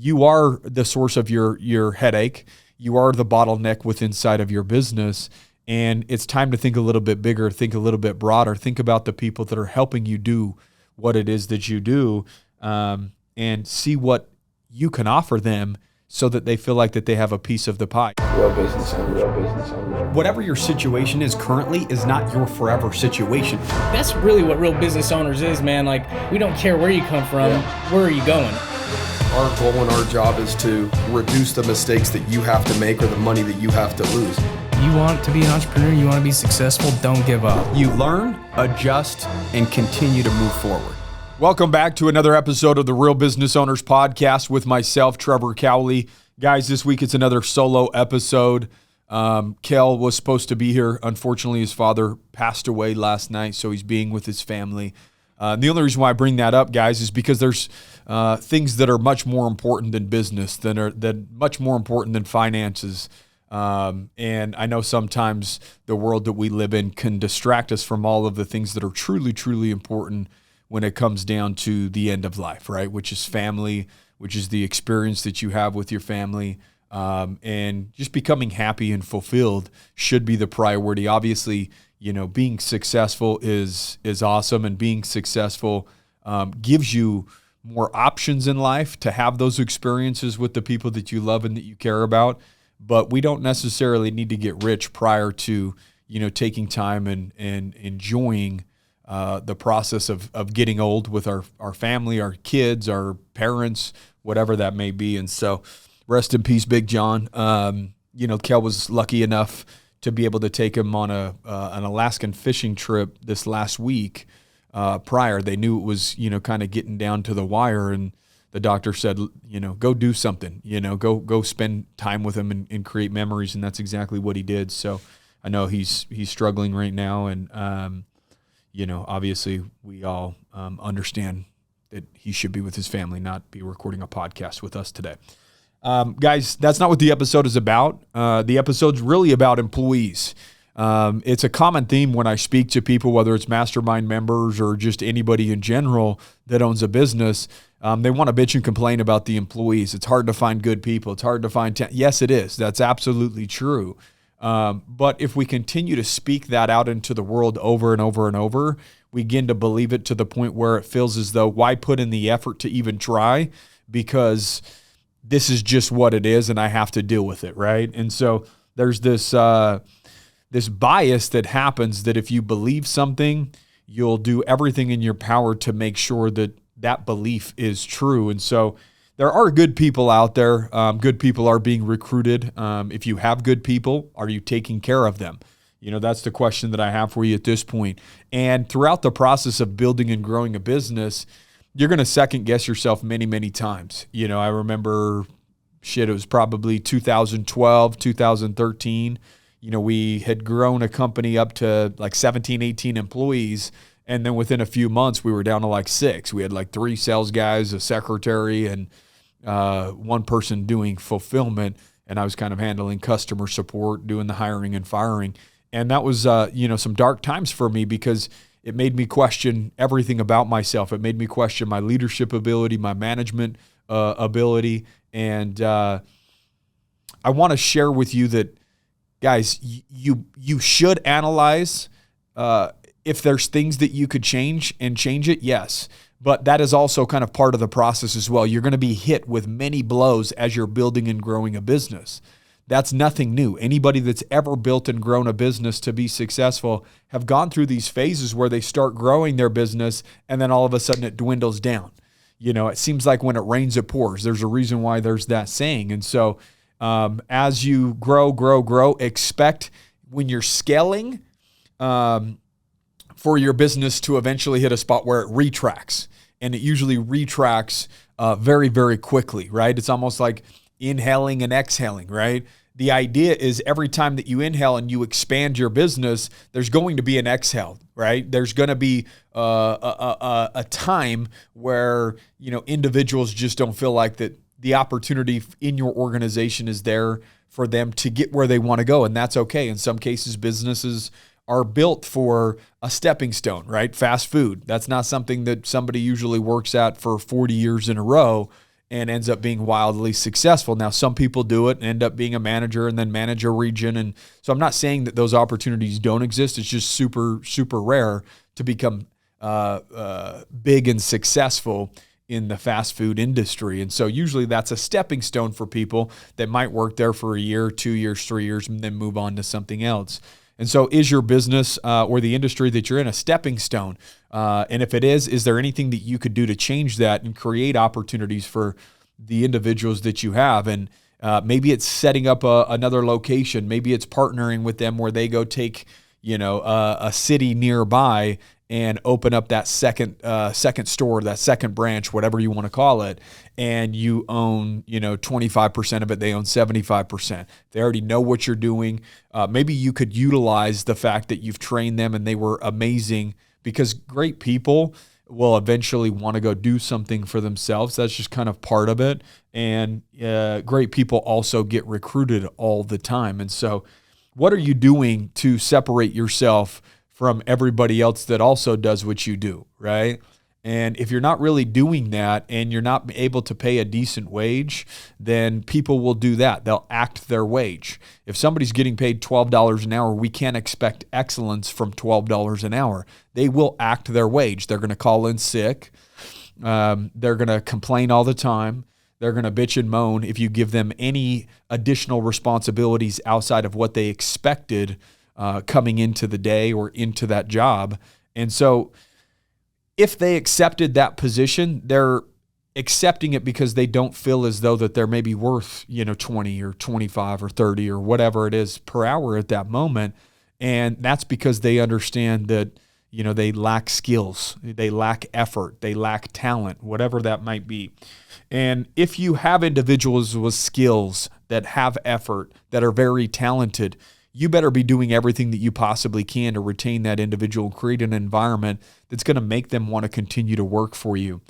you are the source of your headache. You are the bottleneck within inside of your business. And it's time to think a little bit bigger, think a little bit broader, think about the people that are helping you do what it is that you do, and see what you can offer them so that they feel like that they have a piece of the pie. Real business owner, real business owner. Whatever your situation is currently is not your forever situation. That's really what real business owners is, man. Like, we don't care where you come from, where are you going? Our goal and our job is to reduce the mistakes that you have to make or the money that you have to lose. You want to be an entrepreneur, you want to be successful, don't give up. You learn, adjust, and continue to move forward. Welcome back to another episode of the Real Business Owners Podcast with myself, Trevor Cowley. Guys, this week it's another solo episode. Kel was supposed to be here. Unfortunately, his father passed away last night, so he's being with his family. The only reason why I bring that up, guys, is because there's things that are much more important than business, that much more important than finances. And I know sometimes the world that we live in can distract us from all of the things that are truly, truly important when it comes down to the end of life, right? Which is family, which is the experience that you have with your family. And just becoming happy and fulfilled should be the priority. Obviously, you know, being successful is awesome, and being successful gives you more options in life to have those experiences with the people that you love and that you care about. But we don't necessarily need to get rich prior to, you know, taking time and enjoying the process of getting old with our family, our kids, our parents, whatever that may be. And so rest in peace, Big John. You know, Kel was lucky enough to be able to take him on an Alaskan fishing trip this last week. Prior, they knew it was, you know, kind of getting down to the wire, and the doctor said, you know, go do something, you know, go spend time with him and create memories. And that's exactly what he did. So I know he's struggling right now. And, you know, obviously we all understand that he should be with his family, not be recording a podcast with us today. Guys, that's not what the episode is about. The episode's really about employees. It's a common theme when I speak to people, whether it's mastermind members or just anybody in general that owns a business. They want to bitch and complain about the employees. It's hard to find good people. It's hard to find yes, it is. That's absolutely true. But if we continue to speak that out into the world over and over and over, we begin to believe it to the point where it feels as though, why put in the effort to even try? Because this is just what it is and I have to deal with it, right? And so there's this bias that happens that if you believe something, you'll do everything in your power to make sure that that belief is true. And so there are good people out there. Good people are being recruited. If you have good people, are you taking care of them? You know, that's the question that I have for you at this point. And throughout the process of building and growing a business, you're going to second guess yourself many, many times. You know, I remember, it was probably 2012, 2013. You know, we had grown a company up to like 17, 18 employees. And then within a few months, we were down to like 6. We had like 3 sales guys, a secretary, and one person doing fulfillment. And I was kind of handling customer support, doing the hiring and firing. And that was, you know, some dark times for me because it made me question everything about myself. It made me question my leadership ability, my management ability. And I want to share with you that, guys, you should analyze if there's things that you could change and change it, yes. But that is also kind of part of the process as well. You're going to be hit with many blows as you're building and growing a business. That's nothing new. Anybody that's ever built and grown a business to be successful have gone through these phases where they start growing their business and then all of a sudden it dwindles down. You know, it seems like when it rains, it pours. There's a reason why there's that saying. And so as you grow, expect when you're scaling for your business to eventually hit a spot where it retracts. And it usually retracts very, very quickly, right? It's almost like inhaling and exhaling, right? The idea is every time that you inhale and you expand your business, there's going to be an exhale, right? There's going to be a time where, you know, individuals just don't feel like that the opportunity in your organization is there for them to get where they want to go. And that's okay. In some cases, businesses are built for a stepping stone, right? Fast food. That's not something that somebody usually works at for 40 years in a row. and ends up being wildly successful. Now, some people do it and end up being a manager and then manage a region. And so I'm not saying that those opportunities don't exist. It's just super, super rare to become big and successful in the fast food industry. And so usually that's a stepping stone for people that might work there for a year, 2 years, 3 years, and then move on to something else. And so is your business or the industry that you're in a stepping stone? And if it is there anything that you could do to change that and create opportunities for the individuals that you have? And maybe it's setting up another location. Maybe it's partnering with them where they go take, a city nearby and open up that second store, that second branch, whatever you want to call it, and you own 25% of it. They own 75%. They already know what you're doing. Maybe you could utilize the fact that you've trained them and they were amazing, because great people will eventually want to go do something for themselves. That's just kind of part of it. And great people also get recruited all the time. And so what are you doing to separate yourself from everybody else that also does what you do, right? And if you're not really doing that and you're not able to pay a decent wage, then people will do that. They'll act their wage. If somebody's getting paid $12 an hour, we can't expect excellence from $12 an hour. They will act their wage. They're going to call in sick. They're going to complain all the time. They're going to bitch and moan if you give them any additional responsibilities outside of what they expected coming into the day or into that job. And so if they accepted that position, they're accepting it because they don't feel as though that they're maybe worth, 20 or 25 or 30 or whatever it is per hour at that moment. And that's because they understand that, they lack skills, they lack effort, they lack talent, whatever that might be. And if you have individuals with skills that have effort, that are very talented, you better be doing everything that you possibly can to retain that individual, create an environment that's going to make them want to continue to work for you.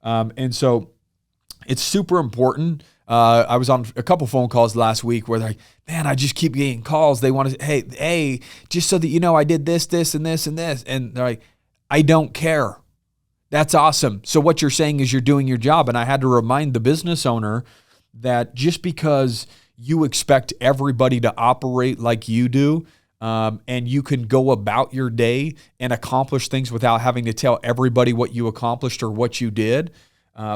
And so it's super important. I was on a couple phone calls last week where they're like, man, I just keep getting calls. They want to, hey, just so that you know, I did this, and this, and this. And they're like, I don't care. That's awesome. So what you're saying is you're doing your job. And I had to remind the business owner that just because you expect everybody to operate like you do, and you can go about your day and accomplish things without having to tell everybody what you accomplished or what you did,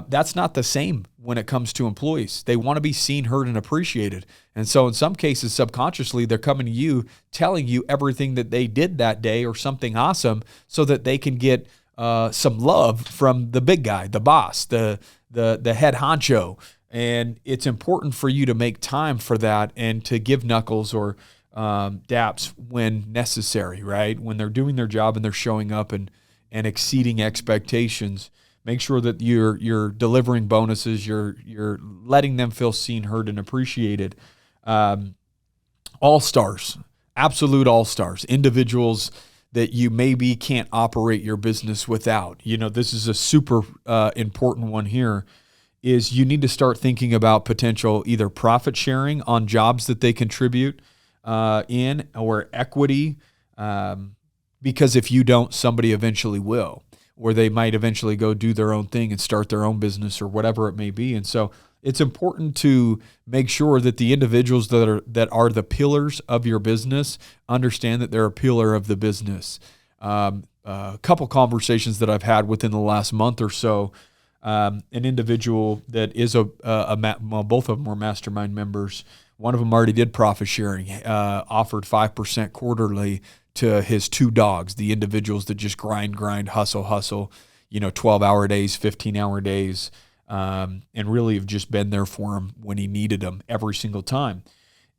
that's not the same when it comes to employees. They want to be seen, heard, and appreciated. And so in some cases, subconsciously, they're coming to you, telling you everything that they did that day or something awesome so that they can get some love from the big guy, the boss, the head honcho. And it's important for you to make time for that and to give knuckles or daps when necessary, right? When they're doing their job and they're showing up and exceeding expectations, make sure that you're delivering bonuses, you're letting them feel seen, heard, and appreciated. All-stars, absolute all-stars, individuals that you maybe can't operate your business without. This is a super important one here. Is you need to start thinking about potential either profit sharing on jobs that they contribute in, or equity, because if you don't, somebody eventually will, or they might eventually go do their own thing and start their own business or whatever it may be. And so it's important to make sure that the individuals that are the pillars of your business understand that they're a pillar of the business. A couple conversations that I've had within the last month or so. An individual that is both of them were mastermind members. One of them already did profit sharing, offered 5% quarterly to his 2 dogs, the individuals that just grind, hustle, 12-hour days, 15-hour days, and really have just been there for him when he needed them every single time.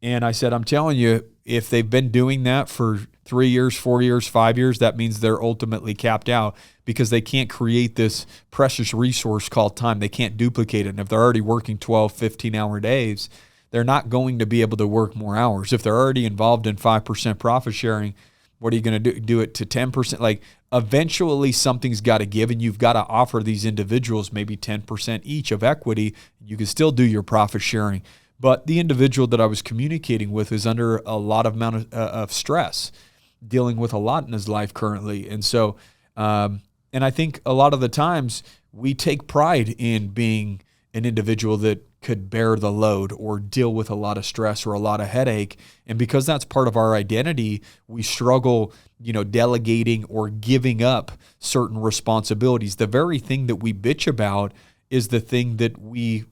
And I said, I'm telling you, if they've been doing that for 3 years, 4 years, 5 years, that means they're ultimately capped out because they can't create this precious resource called time. They can't duplicate it. And if they're already working 12, 15-hour days, they're not going to be able to work more hours. If they're already involved in 5% profit sharing, what are you going to do it to 10%? Like, eventually something's got to give, and you've got to offer these individuals maybe 10% each of equity. You can still do your profit sharing. But the individual that I was communicating with is under a lot of of stress, dealing with a lot in his life currently. And so, and I think a lot of the times we take pride in being an individual that could bear the load or deal with a lot of stress or a lot of headache. And because that's part of our identity, we struggle, delegating or giving up certain responsibilities. The very thing that we bitch about is the thing that we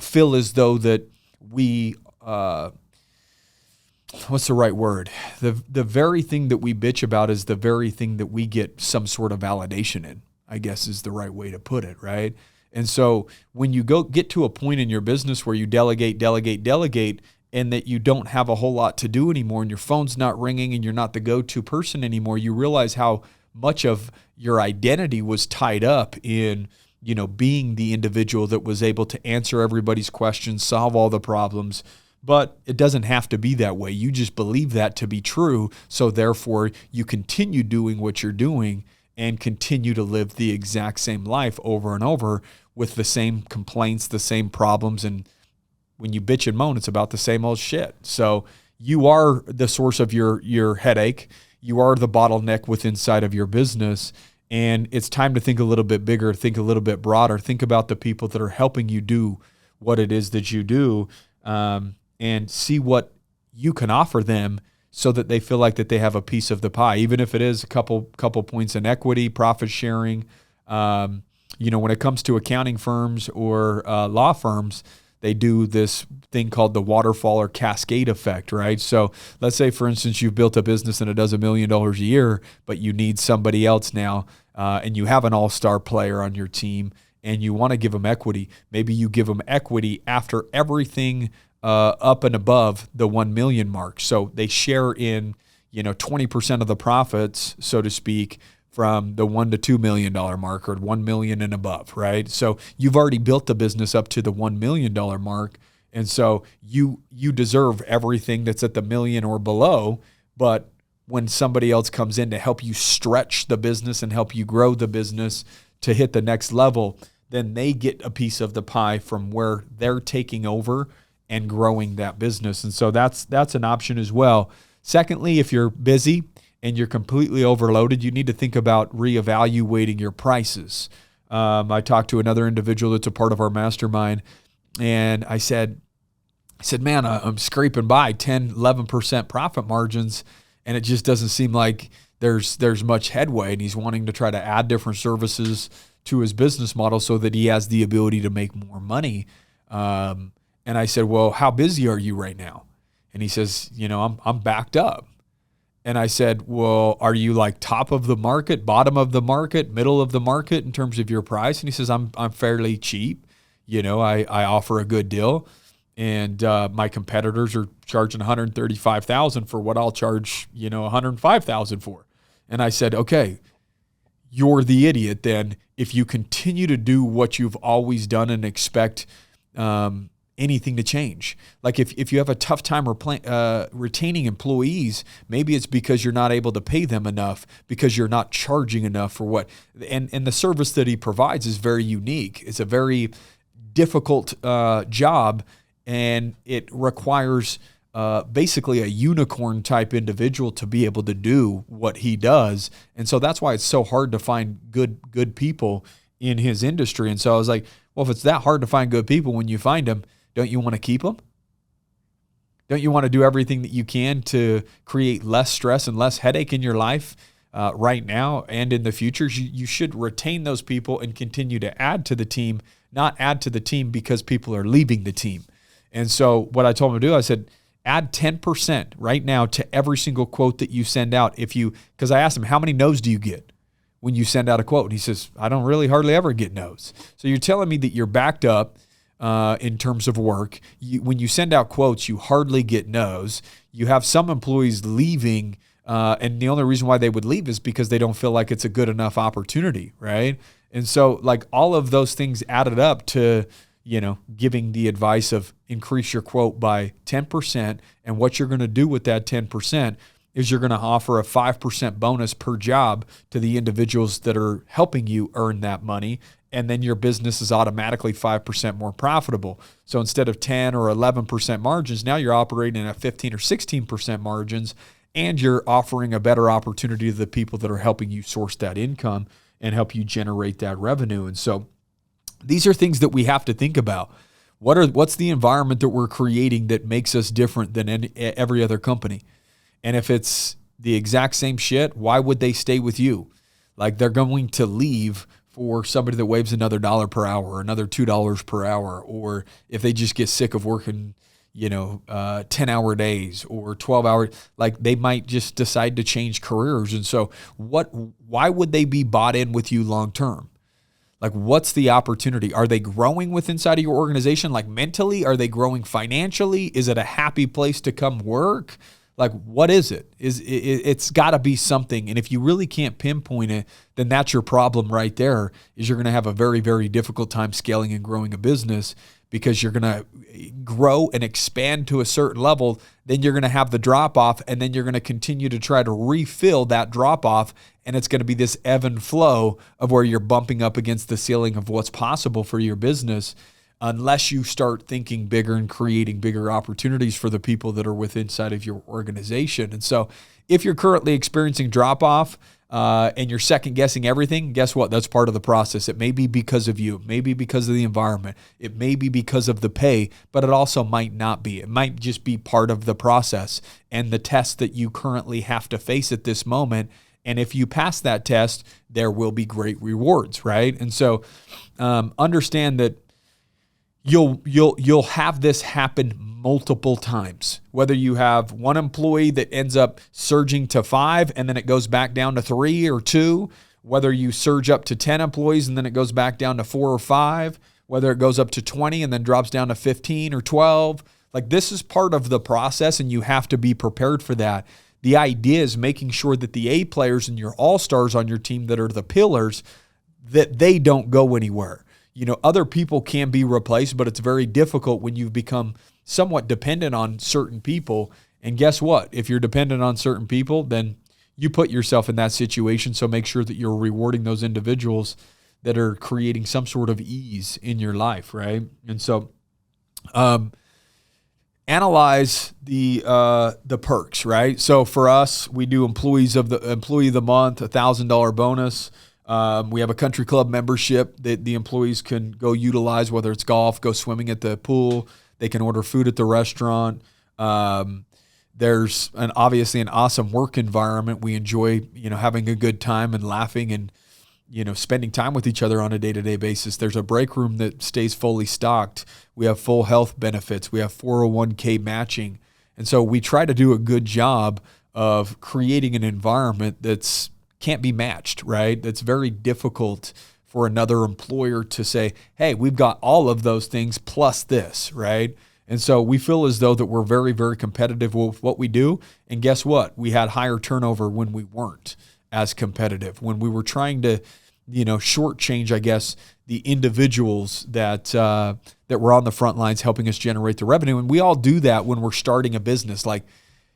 feel as though that we, what's the right word? The very thing that we bitch about is the very thing that we get some sort of validation in, I guess is the right way to put it, right? And so when you get to a point in your business where you delegate, and that you don't have a whole lot to do anymore, and your phone's not ringing and you're not the go-to person anymore, you realize how much of your identity was tied up in, being the individual that was able to answer everybody's questions, solve all the problems. But it doesn't have to be that way. You just believe that to be true. So therefore, you continue doing what you're doing and continue to live the exact same life over and over with the same complaints, the same problems. And when you bitch and moan, it's about the same old shit. So you are the source of your headache. You are the bottleneck within inside of your business. And it's time to think a little bit bigger, think a little bit broader, think about the people that are helping you do what it is that you do, and see what you can offer them so that they feel like that they have a piece of the pie, even if it is a couple points in equity, profit sharing. When it comes to accounting firms or law firms, they do this thing called the waterfall or cascade effect, right? So let's say, for instance, you've built a business and it does $1 million a year, but you need somebody else now, and you have an all-star player on your team, and you want to give them equity. Maybe you give them equity after everything up and above the 1 million mark. So they share in, 20% of the profits, so to speak, from the $1 to $2 million mark, or 1 million and above, right? So you've already built the business up to the $1 million mark. And so you deserve everything that's at the million or below. But when somebody else comes in to help you stretch the business and help you grow the business to hit the next level, then they get a piece of the pie from where they're taking over and growing that business. And so that's an option as well. Secondly, if you're busy and you're completely overloaded, you need to think about reevaluating your prices. I talked to another individual that's a part of our mastermind, and I said, man, I'm scraping by 10, 11% profit margins, and it just doesn't seem like there's much headway. And he's wanting to try to add different services to his business model so that he has the ability to make more money. And I said, well, how busy are you right now? And he says, I'm backed up. And I said, well, are you like top of the market, bottom of the market, middle of the market in terms of your price? And he says, I'm fairly cheap. I offer a good deal. And my competitors are charging $135,000 for what I'll charge, $105,000 for. And I said, okay, you're the idiot then if you continue to do what you've always done and expect anything to change. Like if you have a tough time retaining employees, maybe it's because you're not able to pay them enough, because you're not charging enough for what, and the service that he provides is very unique. It's a very difficult job, and it requires basically a unicorn type individual to be able to do what he does. And so that's why it's so hard to find good people in his industry. And so I was like, well, if it's that hard to find good people, when you find them, don't you want to keep them? Don't you want to do everything that you can to create less stress and less headache in your life right now and in the future? You should retain those people and continue to add to the team, not add to the team because people are leaving the team. And so what I told him to do, I said, add 10% right now to every single quote that you send out. Because I asked him, how many no's do you get when you send out a quote? And he says, I don't really hardly ever get no's. So you're telling me that you're backed up in terms of work. When you send out quotes, you hardly get no's. You have some employees leaving, and the only reason why they would leave is because they don't feel like it's a good enough opportunity, right? And so like all of those things added up to, giving the advice of increase your quote by 10%. And what you're going to do with that 10% is you're going to offer a 5% bonus per job to the individuals that are helping you earn that money. And then your business is automatically 5% more profitable. So instead of 10 or 11% margins, now you're operating at 15 or 16% margins, and you're offering a better opportunity to the people that are helping you source that income and help you generate that revenue. And so These are things that we have to think about. What's the environment that we're creating that makes us different than every other company? And if it's the exact same shit, why would they stay with you? Like, they're going to leave for somebody that waves another $1 per hour, or another $2 per hour, or if they just get sick of working, 10-hour days or 12-hour, like, they might just decide to change careers. And so why would they be bought in with you long term? Like, what's the opportunity? Are they growing with inside of your organization? Like, mentally, are they growing financially? Is it a happy place to come work? Like, what is it? It's got to be something. And if you really can't pinpoint it, then that's your problem right there, is you're going to have a very, very difficult time scaling and growing a business, because you're going to grow and expand to a certain level. Then you're going to have the drop off, and then you're going to continue to try to refill that drop off. And it's going to be this ebb and flow of where you're bumping up against the ceiling of what's possible for your business, unless you start thinking bigger and creating bigger opportunities for the people that are within inside of your organization. And so if you're currently experiencing drop off, and you're second guessing everything, guess what? That's part of the process. It may be because of you, maybe because of the environment, it may be because of the pay, but it also might not be. It might just be part of the process and the test that you currently have to face at this moment. And if you pass that test, there will be great rewards, right? And so understand that you'll have this happen multiple times. Whether you have one employee that ends up surging to 5 and then it goes back down to 3 or 2, whether you surge up to 10 employees and then it goes back down to 4 or 5, whether it goes up to 20 and then drops down to 15 or 12. Like, this is part of the process, and you have to be prepared for that. The idea is making sure that the A players and your all-stars on your team that are the pillars, that they don't go anywhere. Other people can be replaced, but it's very difficult when you've become somewhat dependent on certain people. And guess what? If you're dependent on certain people, then you put yourself in that situation. So make sure that you're rewarding those individuals that are creating some sort of ease in your life, right? And so analyze the perks, right? So for us, we do employee of the month, $1,000 bonus. We have a country club membership that the employees can go utilize, whether it's golf, go swimming at the pool. They can order food at the restaurant. There's obviously an awesome work environment. We enjoy, having a good time and laughing and, spending time with each other on a day-to-day basis. There's a break room that stays fully stocked. We have full health benefits. We have 401k matching. And so we try to do a good job of creating an environment that's can't be matched, right? That's very difficult for another employer to say, hey, we've got all of those things plus this, right? And so we feel as though that we're very, very competitive with what we do. And guess what? We had higher turnover when we weren't as competitive, when we were trying to, shortchange, I guess, the individuals that were on the front lines helping us generate the revenue. And we all do that when we're starting a business, like,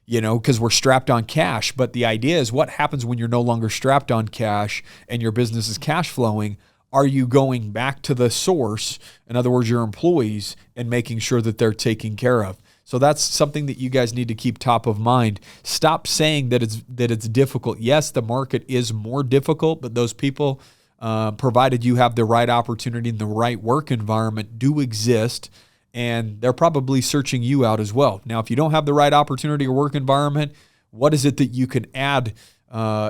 because we're strapped on cash. But the idea is, what happens when you're no longer strapped on cash and your business is cash flowing? Are you going back to the source, in other words, your employees, and making sure that they're taken care of? So that's something that you guys need to keep top of mind. Stop saying that it's difficult. Yes, the market is more difficult, but those people, provided you have the right opportunity and the right work environment, do exist. And they're probably searching you out as well. Now, if you don't have the right opportunity or work environment, what is it that you can add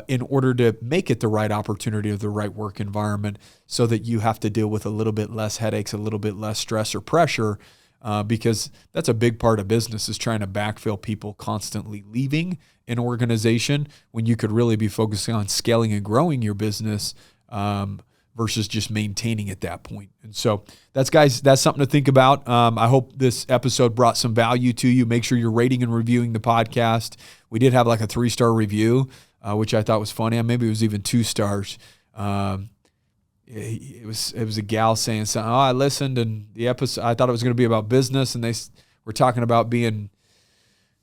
in order to make it the right opportunity or the right work environment, so that you have to deal with a little bit less headaches, a little bit less stress or pressure, because that's a big part of business, is trying to backfill people constantly leaving an organization when you could really be focusing on scaling and growing your business versus just maintaining at that point. And so that's something to think about. I hope this episode brought some value to you. Make sure you're rating and reviewing the podcast. We did have like a 3-star review, which I thought was funny. Maybe it was even 2 stars. It was a gal saying something. Oh, I listened, and the episode, I thought it was going to be about business, and they were talking about being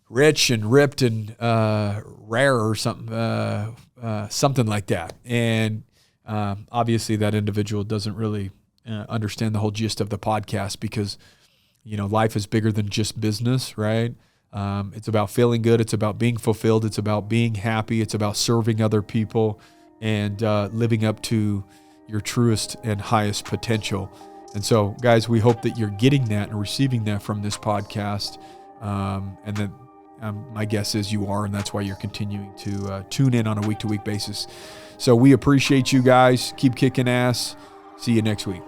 rich and ripped and rare or something, something like that. And obviously that individual doesn't really understand the whole gist of the podcast, because, life is bigger than just business, right? It's about feeling good. It's about being fulfilled. It's about being happy. It's about serving other people and living up to your truest and highest potential. And so, guys, we hope that you're getting that and receiving that from this podcast. And then my guess is you are, and that's why you're continuing to tune in on a week-to-week basis. So we appreciate you guys. Keep kicking ass. See you next week.